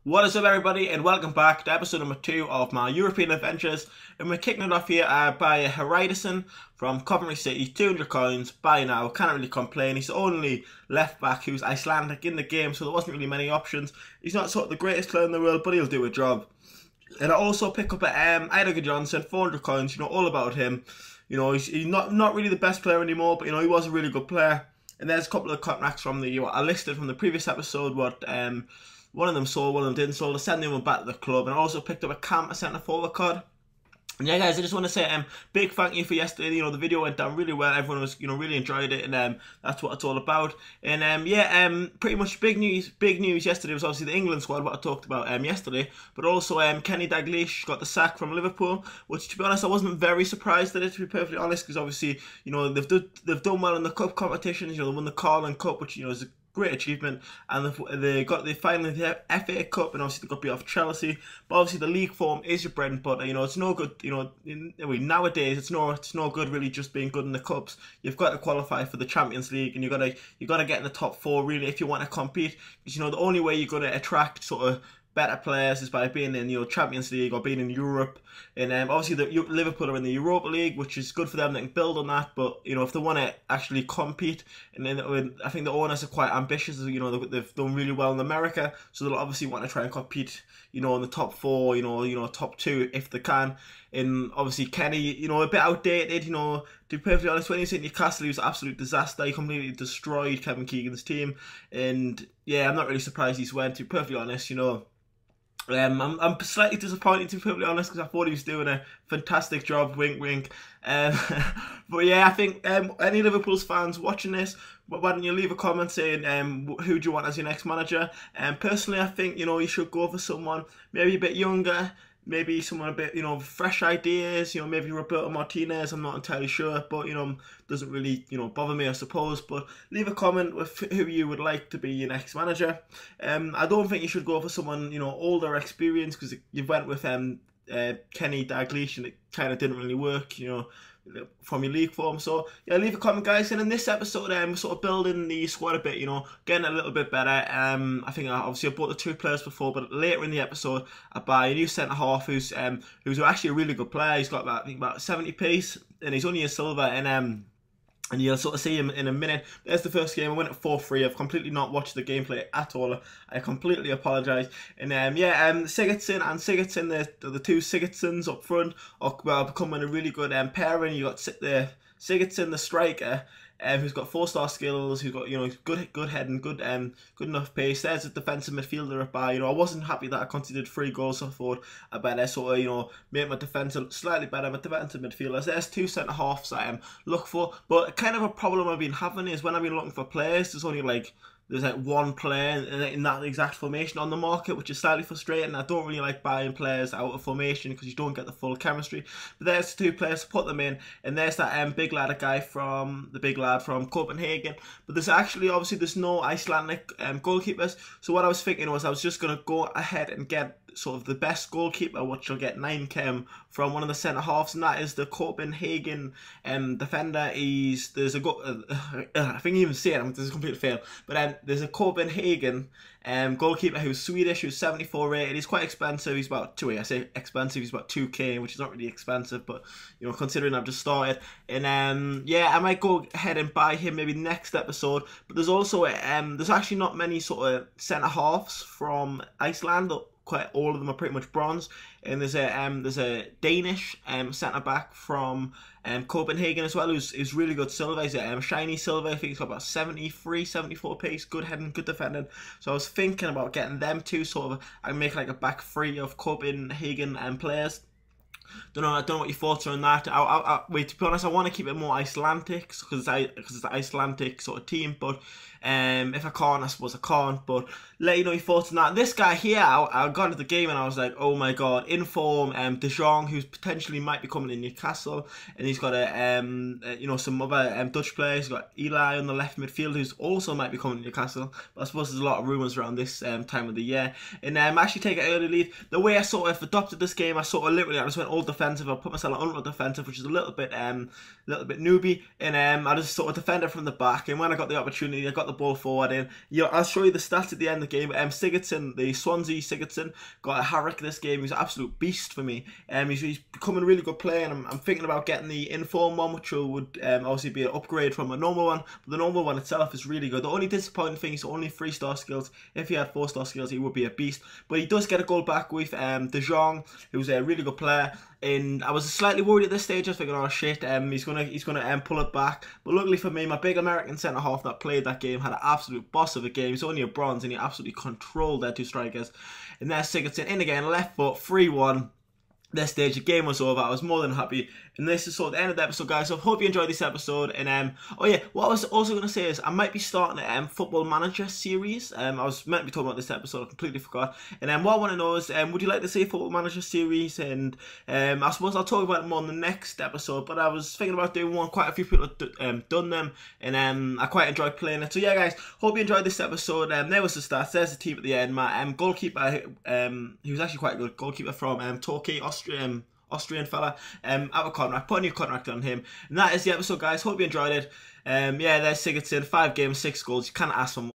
What is up, everybody, and welcome back to episode number 2 of my European adventures. And we're kicking it off here by Heridason from Coventry City, 200 coins, buy now, can't really complain. He's the only left back who's Icelandic in the game, so there wasn't really many options. He's not sort of the greatest player in the world, but he'll do a job. And I also pick up Eidur Johnson, 400 coins, all about him. He's not really the best player anymore, but he was a really good player. And there's a couple of contracts from I listed from the previous episode what one of them sold, one of them didn't, so to send them back to the club. And I also picked up a Camp, a centre forward card. And yeah, guys, I just want to say big thank you for yesterday. The video went down really well. Everyone was really enjoyed it, and that's what it's all about. And pretty much big news yesterday was obviously the England squad, what I talked about yesterday, but also Kenny Dalglish got the sack from Liverpool, which, to be honest, I wasn't very surprised at it, to be perfectly honest, because obviously they've done well in the cup competitions. They won the Carling Cup, which is a great achievement, and they finally the FA Cup, and obviously they got beat off Chelsea. But obviously the league form is your bread and butter. It's no good. Nowadays it's no good really just being good in the cups. You've got to qualify for the Champions League, and you got to get in the top 4 really if you want to compete. Because the only way you're going to attract sort of better players is by being in Champions League or being in Europe. And obviously Liverpool are in the Europa League, which is good for them. They can build on that. But if they want to actually compete, and then I think the owners are quite ambitious. They've done really well in America, so they'll obviously want to try and compete in the top 4, top 2 if they can. And obviously Kenny, a bit outdated. To be perfectly honest, when he was at Newcastle, he was an absolute disaster. He completely destroyed Kevin Keegan's team. And yeah, I'm not really surprised he's went. To be perfectly honest, I'm slightly disappointed, to be perfectly honest, because I thought he was doing a fantastic job. Wink, wink. But yeah, I think any Liverpool's fans watching this, why don't you leave a comment saying who do you want as your next manager? Personally, I think you should go for someone maybe a bit younger. Maybe someone a bit, fresh ideas, maybe Roberto Martinez, I'm not entirely sure, but, doesn't really, bother me, I suppose. But leave a comment with who you would like to be your next manager. I don't think you should go for someone, older, experienced, because you went with Kenny Dalglish, and it kind of didn't really work, from your league form. So yeah, leave a comment, guys. And in this episode, we're sort of building the squad a bit, getting a little bit better. I think obviously I bought the 2 players before, but later in the episode I buy a new centre half who's actually a really good player. He's got about 70 pace, and he's only a silver. And you'll sort of see him in a minute. There's the first game. I went at 4-3. I've completely not watched the gameplay at all. I completely apologise. And Sigurdsson and Sigurdsson, the 2 Sigurdssons up front, are becoming a really good pairing. You got the Sigurdsson, the striker, who's got 4-star skills, who's got good head and good enough pace. There's a defensive midfielder up by. I wasn't happy that I conceded 3 goals, so I thought I better sort of make my defence slightly better. My defensive midfielders. There's 2 centre halves that I look for, but kind of a problem I've been having is when I've been looking for players, there's only there's one player in that exact formation on the market, which is slightly frustrating. I don't really like buying players out of formation because you don't get the full chemistry. But there's 2 players to put them in, and there's that big lad from Copenhagen. But there's actually, obviously, there's no Icelandic goalkeepers. So what I was thinking was I was just going to go ahead and get sort of the best goalkeeper, which will get 9k from one of the centre halves, and that is the Copenhagen defender. I think you even say it, this is a complete fail, but there's a Copenhagen goalkeeper who's Swedish, who's 74 rated. He's quite expensive. He's about 2k, which is not really expensive, but considering I've just started. And I might go ahead and buy him maybe next episode. But there's also there's actually not many sort of centre halves from Iceland. Quite all of them are pretty much bronze, and there's a Danish centre back from Copenhagen as well, who's really good silver. He's a shiny silver. I think he's got about 73, 74 pace, good heading, good defending. So I was thinking about getting them 2, sort of. I make like a back 3 of Copenhagen players. Don't know what your thoughts are on that. Wait, to be honest, I want to keep it more Icelandic because it's an Icelandic sort of team. But if I can't, I suppose I can't. But let you know your thoughts on that. This guy here, I got into the game and I was like, oh my god, in form. De Jong, who's potentially might be coming in Newcastle, and he's got some other Dutch players. He's got Eli on the left midfield, who's also might be coming to Newcastle. But I suppose there's a lot of rumours around this time of the year. And actually take an early lead. The way I sort of adopted this game, I just went all defensive. I put myself on defensive, which is a little bit newbie, and I just sort of defended from the back. And when I got the opportunity, I got the ball forward in. I'll show you the stats at the end of the game. Sigurdsson, the Swansea Sigurdsson, got a hat-trick this game. He's an absolute beast for me. He's becoming a really good player, and I'm thinking about getting the inform one, which would obviously be an upgrade from a normal one. But the normal one itself is really good. The only disappointing thing is only 3-star skills. If he had 4-star skills, he would be a beast. But he does get a goal back with De Jong, who's a really good player. And I was slightly worried at this stage. I was thinking, oh shit, he's gonna pull it back. But luckily for me, my big American centre half that played that game had an absolute boss of a game. He's only a bronze, and he absolutely controlled their two strikers. And there's Sigurdsson in again, left foot, 3-1. This stage, the game was over. I was more than happy, and this is sort of the end of the episode, guys. So I hope you enjoyed this episode. And oh yeah, what I was also going to say is I might be starting a Football Manager series. I was meant to be talking about this episode, I completely forgot. And what I want to know is, would you like to see a Football Manager series? And I suppose I'll talk about it more in the next episode. But I was thinking about doing one. Quite a few people have done them, and I quite enjoyed playing it. So yeah, guys, hope you enjoyed this episode. There was the stats. There's the team at the end. My goalkeeper, he was actually quite a good goalkeeper from Turkey, Austrian fella, out of contract, put a new contract on him. And that is the episode, guys. Hope you enjoyed it. Yeah, there's Sigurdsson, 5 games, 6 goals. You can't ask for more.